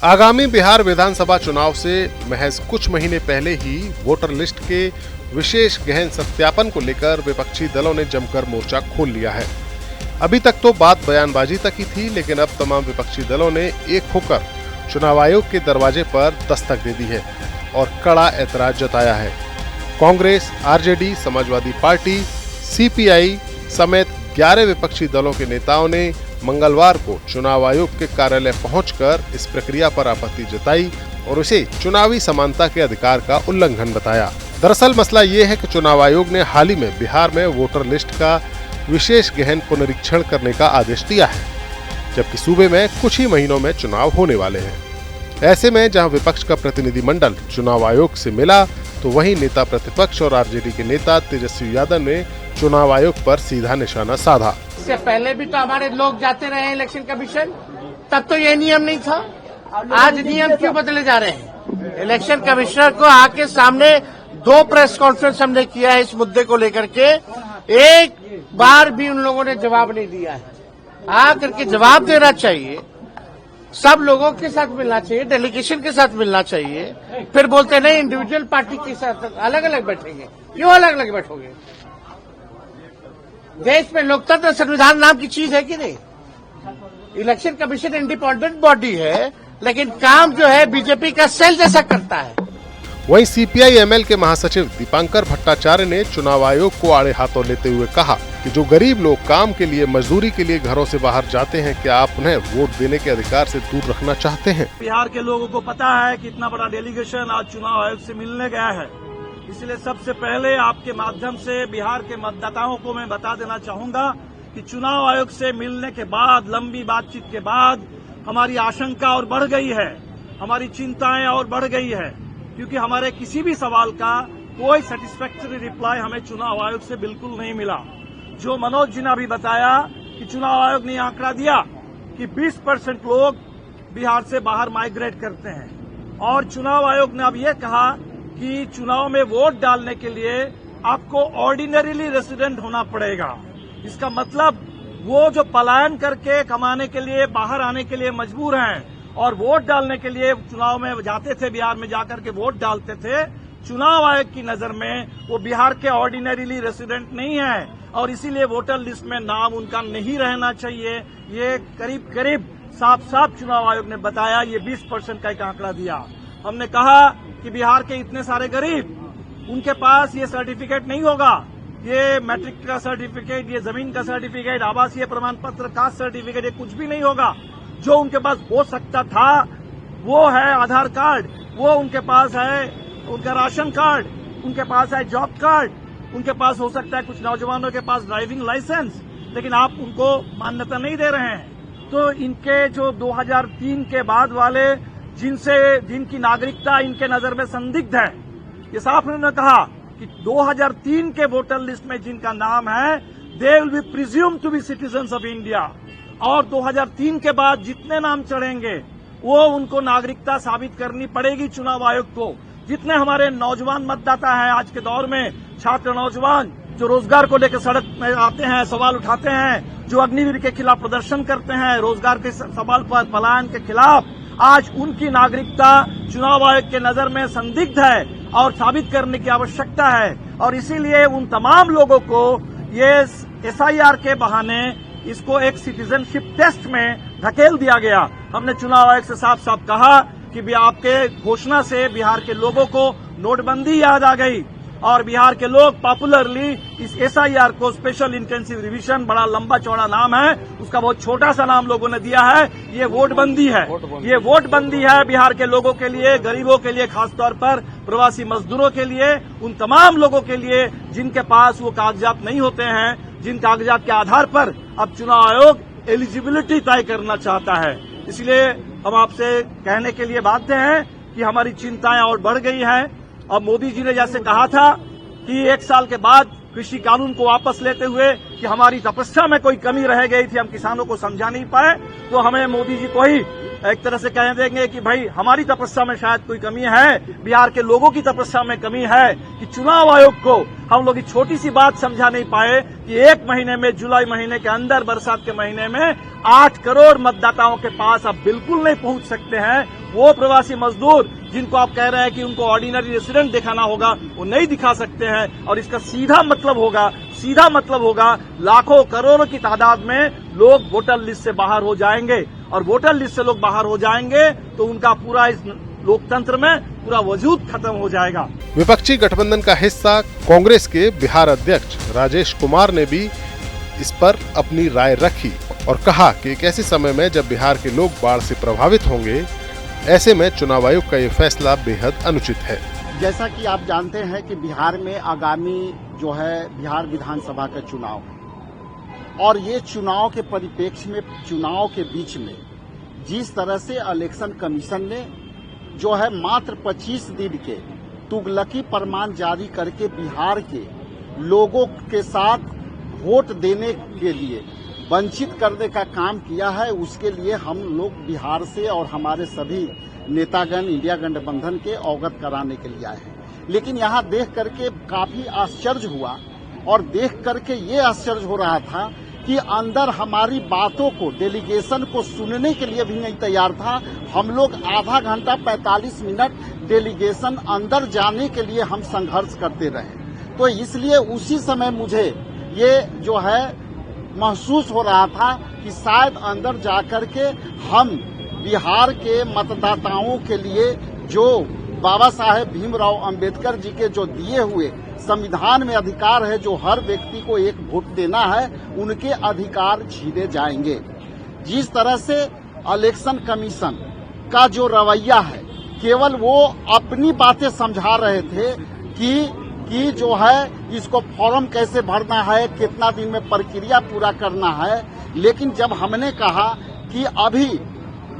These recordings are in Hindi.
आगामी बिहार विधानसभा चुनाव से महज कुछ महीने पहले ही वोटर लिस्ट के विशेष गहन सत्यापन को लेकर विपक्षी दलों ने जमकर मोर्चा खोल लिया है। अभी तक तो बात बयानबाजी तक ही थी, लेकिन अब तमाम विपक्षी दलों ने एक होकर चुनाव आयोग के दरवाजे पर दस्तक दे दी है और कड़ा ऐतराज जताया है। Congress, RJD, Samajwadi party, CPI समेत 11 विपक्षी दलों के नेताओं ने मंगलवार को चुनाव आयोग के कार्यालय पहुंचकर इस प्रक्रिया पर आपत्ति जताई और उसे चुनावी समानता के अधिकार का उल्लंघन बताया। दरअसल मसला ये है कि चुनाव आयोग ने हाल ही में बिहार में वोटर लिस्ट का विशेष गहन पुनरीक्षण करने का आदेश दिया है, जबकि सूबे में कुछ ही महीनों में चुनाव होने वाले हैं। ऐसे में जहां विपक्ष का प्रतिनिधिमंडल चुनाव आयोग से मिला, तो वहीं नेता प्रतिपक्ष और आरजेडी के नेता तेजस्वी यादव ने चुनाव आयोग पर सीधा निशाना साधा। इससे पहले भी तो हमारे लोग जाते रहे इलेक्शन कमीशन, तब तो ये नियम नहीं था। आज नियम क्यों बदले जा रहे हैं? इलेक्शन कमिश्नर को आके सामने 2 प्रेस कॉन्फ्रेंस हमने किया है इस मुद्दे को लेकर के, एक बार भी उन लोगों ने जवाब नहीं दिया है। आकर के जवाब देना चाहिए, सब लोगों के साथ मिलना चाहिए, डेलीगेशन के साथ मिलना चाहिए। फिर बोलते नहीं इंडिविजुअल पार्टी के साथ अलग अलग बैठेंगे। क्यों अलग अलग बैठोगे? देश में लोकतंत्र संविधान नाम की चीज है कि नहीं? इलेक्शन कमीशन इंडिपेंडेंट बॉडी है, लेकिन काम जो है बीजेपी का सेल जैसा करता है। वहीं सीपीआई एमएल के महासचिव दीपांकर भट्टाचार्य ने चुनाव आयोग को आड़े हाथों लेते हुए कहा कि जो गरीब लोग काम के लिए, मजदूरी के लिए घरों से बाहर जाते हैं, क्या आप उन्हें वोट देने के अधिकार से दूर रखना चाहते हैं? बिहार के लोगों को पता है कि इतना बड़ा डेलीगेशन आज चुनाव आयोग से मिलने गया है, इसलिए सबसे पहले आपके माध्यम से बिहार के मतदाताओं को मैं बता देना चाहूंगा कि चुनाव आयोग से मिलने के बाद, लंबी बातचीत के बाद हमारी आशंका और बढ़ गई है, हमारी चिंताएं और बढ़ गई है, क्योंकि हमारे किसी भी सवाल का कोई सेटिस्फैक्टरी रिप्लाई हमें चुनाव आयोग से बिल्कुल नहीं मिला। जो मनोज जी ने अभी बताया कि चुनाव आयोग ने आंकड़ा दिया कि 20% लोग बिहार से बाहर माइग्रेट करते हैं, और चुनाव आयोग ने अब ये कहा कि चुनाव में वोट डालने के लिए आपको ऑर्डिनरीली रेसिडेंट होना पड़ेगा। इसका मतलब वो जो पलायन करके कमाने के लिए बाहर आने के लिए मजबूर हैं और वोट डालने के लिए चुनाव में जाते थे, बिहार में जाकर के वोट डालते थे, चुनाव आयोग की नजर में वो बिहार के ऑर्डिनरीली रेसिडेंट नहीं है और इसीलिए वोटर लिस्ट में नाम उनका नहीं रहना चाहिए। ये करीब करीब साफ साफ चुनाव आयोग ने बताया, ये 20% का एक आंकड़ा दिया। हमने कहा कि बिहार के इतने सारे गरीब, उनके पास ये सर्टिफिकेट नहीं होगा, ये मैट्रिक का सर्टिफिकेट, ये जमीन का सर्टिफिकेट, आवासीय प्रमाण पत्र, कास्ट सर्टिफिकेट, ये कुछ भी नहीं होगा। जो उनके पास हो सकता था वो है आधार कार्ड, वो उनके पास है उनका राशन कार्ड, उनके पास है जॉब कार्ड, उनके पास हो सकता है कुछ नौजवानों के पास ड्राइविंग लाइसेंस, लेकिन आप उनको मान्यता नहीं दे रहे हैं। तो इनके जो 2003 के बाद वाले जिनकी नागरिकता इनके नजर में संदिग्ध है, ये साफ उन्होंने कहा कि 2003 के वोटर लिस्ट में जिनका नाम है, they will be presumed to be citizens of India, और 2003 के बाद जितने नाम चढ़ेंगे वो उनको नागरिकता साबित करनी पड़ेगी चुनाव आयोग को। जितने हमारे नौजवान मतदाता हैं आज के दौर में, छात्र नौजवान जो रोजगार को लेकर सड़क में आते हैं, सवाल उठाते हैं, जो अग्निवीर के खिलाफ प्रदर्शन करते हैं, रोजगार के सवाल पर, पलायन के खिलाफ, आज उनकी नागरिकता चुनाव आयोग के नजर में संदिग्ध है और साबित करने की आवश्यकता है। और इसीलिए उन तमाम लोगों को ये एसआईआर के बहाने इसको एक सिटीजनशिप टेस्ट में धकेल दिया गया। हमने चुनाव आयोग से साफ साफ कहा कि आपके घोषणा से बिहार के लोगों को नोटबंदी याद आ गई और बिहार के लोग पॉपुलरली इस एसआईआर को स्पेशल इंटेंसिव रिवीजन, बड़ा लंबा चौड़ा नाम है, उसका बहुत छोटा सा नाम लोगों ने दिया है, ये वोटबंदी है। ये वोटबंदी है बिहार के लोगों के लिए, गरीबों के लिए, खासतौर पर प्रवासी मजदूरों के लिए, उन तमाम लोगों के लिए जिनके पास वो कागजात नहीं होते हैं, जिन कागजात के आधार पर अब चुनाव आयोग एलिजिबिलिटी तय करना चाहता है। इसलिए हम आपसे कहने के लिए बाध्य हैं कि हमारी चिंताएं और बढ़ गई हैं। अब मोदी जी ने जैसे कहा था कि 1 साल के बाद कृषि कानून को वापस लेते हुए कि हमारी तपस्या में कोई कमी रह गई थी, हम किसानों को समझा नहीं पाए, तो हमें मोदी जी को ही एक तरह से कह देंगे कि भाई हमारी तपस्या में शायद कोई कमी है, बिहार के लोगों की तपस्या में कमी है कि चुनाव आयोग को हम लोग छोटी सी बात समझा नहीं पाए कि 1 महीने में, जुलाई महीने के अंदर, बरसात के महीने में 8 करोड़ मतदाताओं के पास आप बिल्कुल नहीं पहुंच सकते हैं। वो प्रवासी मजदूर जिनको आप कह रहे हैं कि उनको ऑर्डिनरी रेसिडेंट दिखाना होगा, वो नहीं दिखा सकते हैं। और इसका सीधा मतलब होगा लाखों करोड़ों की तादाद में लोग वोटर लिस्ट से बाहर हो जाएंगे। और वोटर लिस्ट से लोग बाहर हो जाएंगे तो उनका पूरा इस लोकतंत्र में पूरा वजूद खत्म हो जाएगा। विपक्षी गठबंधन का हिस्सा कांग्रेस के बिहार अध्यक्ष राजेश कुमार ने भी इस पर अपनी राय रखी और कहा कि एक ऐसे समय में जब बिहार के लोग बाढ़ से प्रभावित होंगे, ऐसे में चुनाव आयोग का ये फैसला बेहद अनुचित है। जैसा कि आप जानते हैं कि बिहार में आगामी जो है बिहार विधानसभा का चुनाव है और ये चुनाव के परिप्रेक्ष्य में, चुनाव के बीच में जिस तरह से इलेक्शन कमीशन ने जो है मात्र 25 दिन के तुगलकी फरमान जारी करके बिहार के लोगों के साथ वोट देने के लिए वंचित करने का काम किया है, उसके लिए हम लोग बिहार से और हमारे सभी नेतागण इंडिया गठबंधन के अवगत कराने के लिए आए हैं। लेकिन यहाँ देख करके काफी आश्चर्य हुआ और देख करके ये आश्चर्य हो रहा था कि अंदर हमारी बातों को, डेलीगेशन को सुनने के लिए भी नहीं तैयार था। हम लोग आधा घंटा 45 मिनट डेलीगेशन अंदर जाने के लिए हम संघर्ष करते रहे। तो इसलिए उसी समय मुझे ये जो है महसूस हो रहा था कि शायद अंदर जाकर के हम बिहार के मतदाताओं के लिए जो बाबा साहेब भीमराव अंबेडकर जी के जो दिए हुए संविधान में अधिकार है, जो हर व्यक्ति को एक वोट देना है, उनके अधिकार छीने जाएंगे। जिस तरह से इलेक्शन कमीशन का जो रवैया है, केवल वो अपनी बातें समझा रहे थे कि जो है इसको फॉर्म कैसे भरना है, कितना दिन में प्रक्रिया पूरा करना है। लेकिन जब हमने कहा कि अभी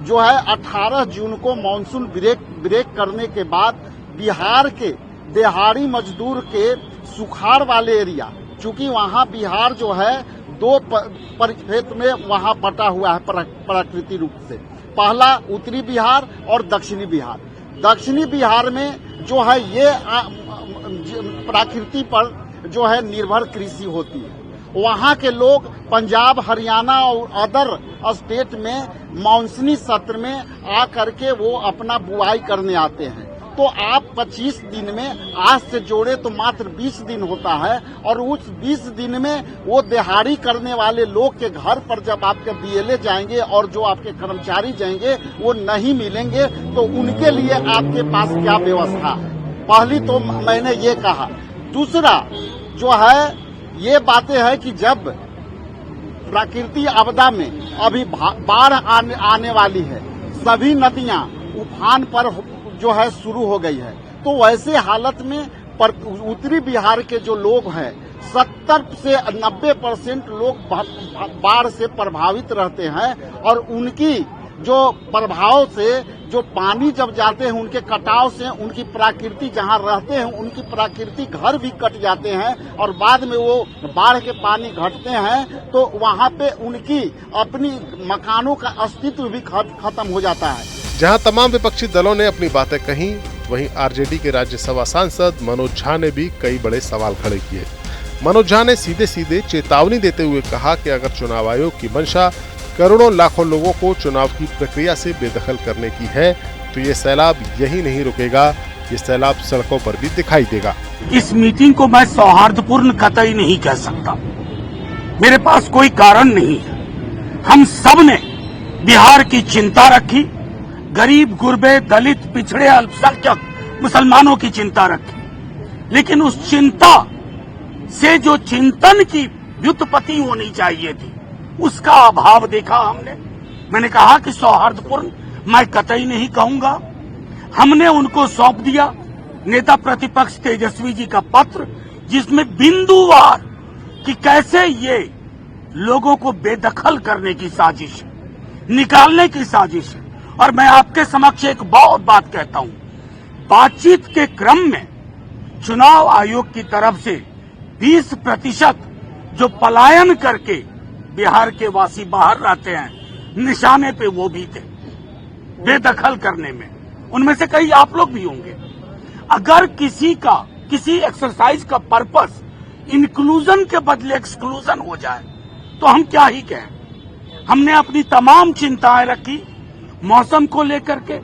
जो है 18 जून को मानसून ब्रेक करने के बाद बिहार के दिहाड़ी मजदूर के सुखाड़ वाले एरिया, चूंकि वहां बिहार जो है दो परिक्षेत्र में वहां बटा हुआ है प्राकृतिक रूप से, पहला उत्तरी बिहार और दक्षिणी बिहार। दक्षिणी बिहार में जो है ये प्रकृति पर जो है निर्भर कृषि होती है। वहाँ के लोग पंजाब, हरियाणा और अदर स्टेट में मानसूनी सत्र में आकर के वो अपना बुआई करने आते हैं। तो आप 25 दिन में आज से जोड़े तो मात्र 20 दिन होता है और उस 20 दिन में वो दिहाड़ी करने वाले लोग के घर पर जब आपके बीएलए जाएंगे और जो आपके कर्मचारी जाएंगे वो नहीं मिलेंगे, तो उनके लिए आपके पास क्या व्यवस्था है? पहली तो मैंने ये कहा। दूसरा जो है ये बातें है कि जब प्राकृतिक आपदा में अभी बाढ़ आने वाली है, सभी नदियां उफान पर जो है शुरू हो गई है, तो वैसे हालत में उत्तरी बिहार के जो लोग हैं 70 से 90% लोग बाढ़ से प्रभावित रहते हैं और उनकी जो प्रभाव से जो पानी जब जाते हैं उनके कटाव से उनकी प्राकृतिक जहाँ रहते हैं उनकी प्राकृतिक घर भी कट जाते हैं और बाद में वो बाढ़ के पानी घटते हैं तो वहाँ पे उनकी अपनी मकानों का अस्तित्व भी खत्म हो जाता है। जहां तमाम विपक्षी दलों ने अपनी बातें कही, वहीं आरजेडी के राज्यसभा सांसद मनोज झा ने भी कई बड़े सवाल खड़े किए। मनोज झा ने सीधे सीधे चेतावनी देते हुए कहा कि अगर चुनाव आयोग की मंशा करोड़ों लाखों लोगों को चुनाव की प्रक्रिया से बेदखल करने की है, तो ये सैलाब यही नहीं रुकेगा, ये सैलाब सड़कों पर भी दिखाई देगा। इस मीटिंग को मैं सौहार्दपूर्ण कतई नहीं कह सकता, मेरे पास कोई कारण नहीं है। हम सब ने बिहार की चिंता रखी, गरीब गुरबे, दलित, पिछड़े, अल्पसंख्यक मुसलमानों की चिंता रखी, लेकिन उस चिंता से जो चिंतन की व्युत्पत्ति होनी चाहिए थी उसका अभाव देखा हमने। मैंने कहा कि सौहार्दपूर्ण मैं कतई नहीं कहूंगा। हमने उनको सौंप दिया नेता प्रतिपक्ष तेजस्वी जी का पत्र, जिसमें बिंदुवार कि कैसे ये लोगों को बेदखल करने की साजिश, निकालने की साजिश है। और मैं आपके समक्ष एक बहुत बात कहता हूं, बातचीत के क्रम में चुनाव आयोग की तरफ से 20% जो पलायन करके बिहार के वासी बाहर रहते हैं, निशाने पे वो भी थे बेदखल करने में। उनमें से कई आप लोग भी होंगे। अगर किसी एक्सरसाइज का पर्पस इंक्लूजन के बदले एक्सक्लूजन हो जाए तो हम क्या ही कहें। हमने अपनी तमाम चिंताएं रखी मौसम को लेकर के,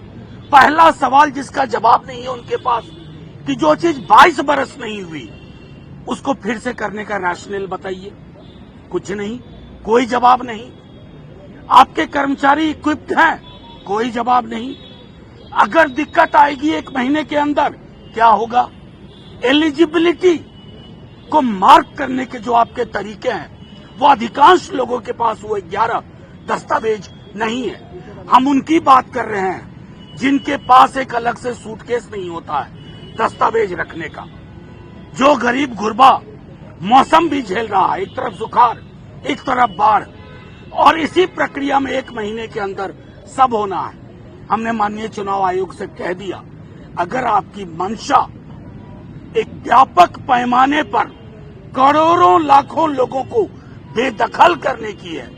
पहला सवाल जिसका जवाब नहीं है उनके पास कि जो चीज 22 बरस नहीं हुई उसको फिर से करने का रैशनल बताइए। कुछ नहीं, कोई जवाब नहीं। आपके कर्मचारी इक्विप्ड हैं, कोई जवाब नहीं। अगर दिक्कत आएगी 1 महीने के अंदर क्या होगा? एलिजिबिलिटी को मार्क करने के जो आपके तरीके हैं वो अधिकांश लोगों के पास वो 11 दस्तावेज नहीं है। हम उनकी बात कर रहे हैं जिनके पास एक अलग से सूटकेस नहीं होता है दस्तावेज रखने का। जो गरीब गुरबा मौसम भी झेल रहा है, एक तरफ सुखाड़ एक तरफ बाढ़, और इसी प्रक्रिया में 1 महीने के अंदर सब होना है। हमने माननीय चुनाव आयोग से कह दिया, अगर आपकी मंशा एक व्यापक पैमाने पर करोड़ों लाखों लोगों को बेदखल करने की है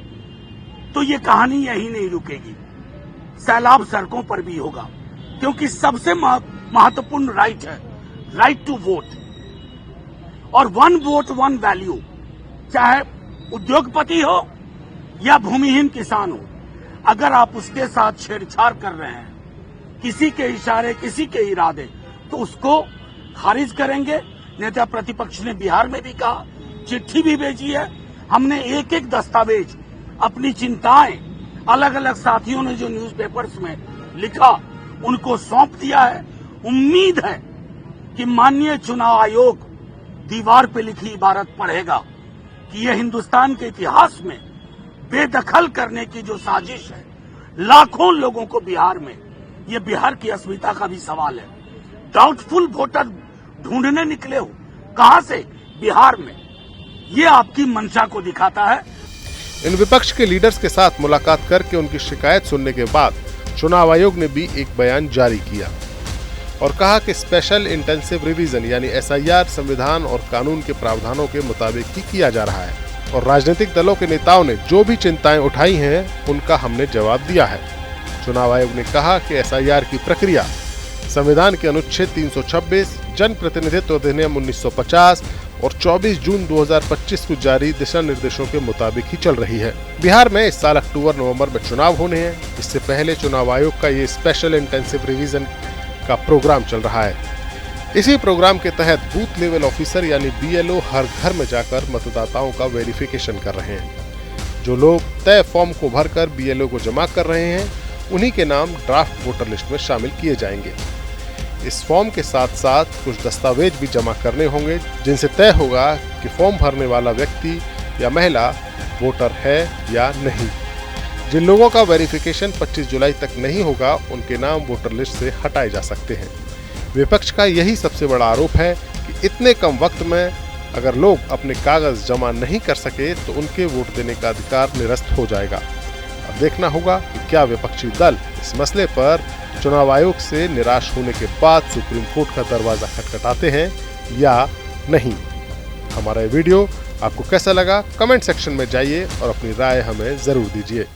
तो ये कहानी यही नहीं रुकेगी। सैलाब सड़कों पर भी होगा, क्योंकि सबसे महत्वपूर्ण राइट है राइट टू वोट, और 1 वोट 1 वैल्यू। चाहे उद्योगपति हो या भूमिहीन किसान हो, अगर आप उसके साथ छेड़छाड़ कर रहे हैं, किसी के इशारे किसी के इरादे, तो उसको खारिज करेंगे। नेता प्रतिपक्ष ने बिहार में भी कहा, चिट्ठी भी भेजी है। हमने एक एक दस्तावेज, अपनी चिंताएं अलग अलग साथियों ने जो न्यूज़पेपर्स में लिखा उनको सौंप दिया है। उम्मीद है कि माननीय चुनाव आयोग दीवार पे लिखी इबारत पढ़ेगा कि यह हिंदुस्तान के इतिहास में बेदखल करने की जो साजिश है लाखों लोगों को बिहार में, ये बिहार की अस्मिता का भी सवाल है। डाउटफुल वोटर ढूंढने निकले हो, कहां से? बिहार में। ये आपकी मंशा को दिखाता है। इन विपक्ष के लीडर्स के साथ मुलाकात करके उनकी शिकायत सुनने के बाद चुनाव आयोग ने भी एक बयान जारी किया और कहा कि स्पेशल इंटेंसिव रिवीजन यानी SIR संविधान और कानून के प्रावधानों के मुताबिक ही किया जा रहा है, और राजनीतिक दलों के नेताओं ने जो भी चिंताएं उठाई हैं उनका हमने जवाब दिया है। चुनाव आयोग ने कहा कि SIR की प्रक्रिया संविधान के अनुच्छेद 326, जन प्रतिनिधित्व अधिनियम 1950 और 24 जून 2025 को जारी दिशा निर्देशों के मुताबिक ही चल रही है। बिहार में इस साल अक्टूबर-नवंबर में चुनाव होने हैं। इससे पहले चुनाव आयोग का ये स्पेशल इंटेंसिव रिवीजन का प्रोग्राम चल रहा है। इसी प्रोग्राम के तहत बूथ लेवल ऑफिसर यानी BLO हर घर में जाकर मतदाताओं का वेरिफिकेशन कर रहे हैं। जो लोग तय फॉर्म को भरकर BLO को जमा कर रहे हैं उन्हीं के नाम ड्राफ्ट वोटर लिस्ट में शामिल किए जाएंगे। इस फॉर्म के साथ साथ कुछ दस्तावेज भी जमा करने होंगे जिनसे तय होगा कि फॉर्म भरने वाला व्यक्ति या महिला वोटर है या नहीं। जिन लोगों का वेरिफिकेशन 25 जुलाई तक नहीं होगा उनके नाम वोटर लिस्ट से हटाए जा सकते हैं। विपक्ष का यही सबसे बड़ा आरोप है कि इतने कम वक्त में अगर लोग अपने कागज जमा नहीं कर सके तो उनके वोट देने का अधिकार निरस्त हो जाएगा। अब देखना होगा कि क्या विपक्षी दल इस मसले पर चुनाव आयोग से निराश होने के बाद सुप्रीम कोर्ट का दरवाजा खटखटाते हैं या नहीं। हमारा ये वीडियो आपको कैसा लगा? कमेंट सेक्शन में जाइए और अपनी राय हमें जरूर दीजिए।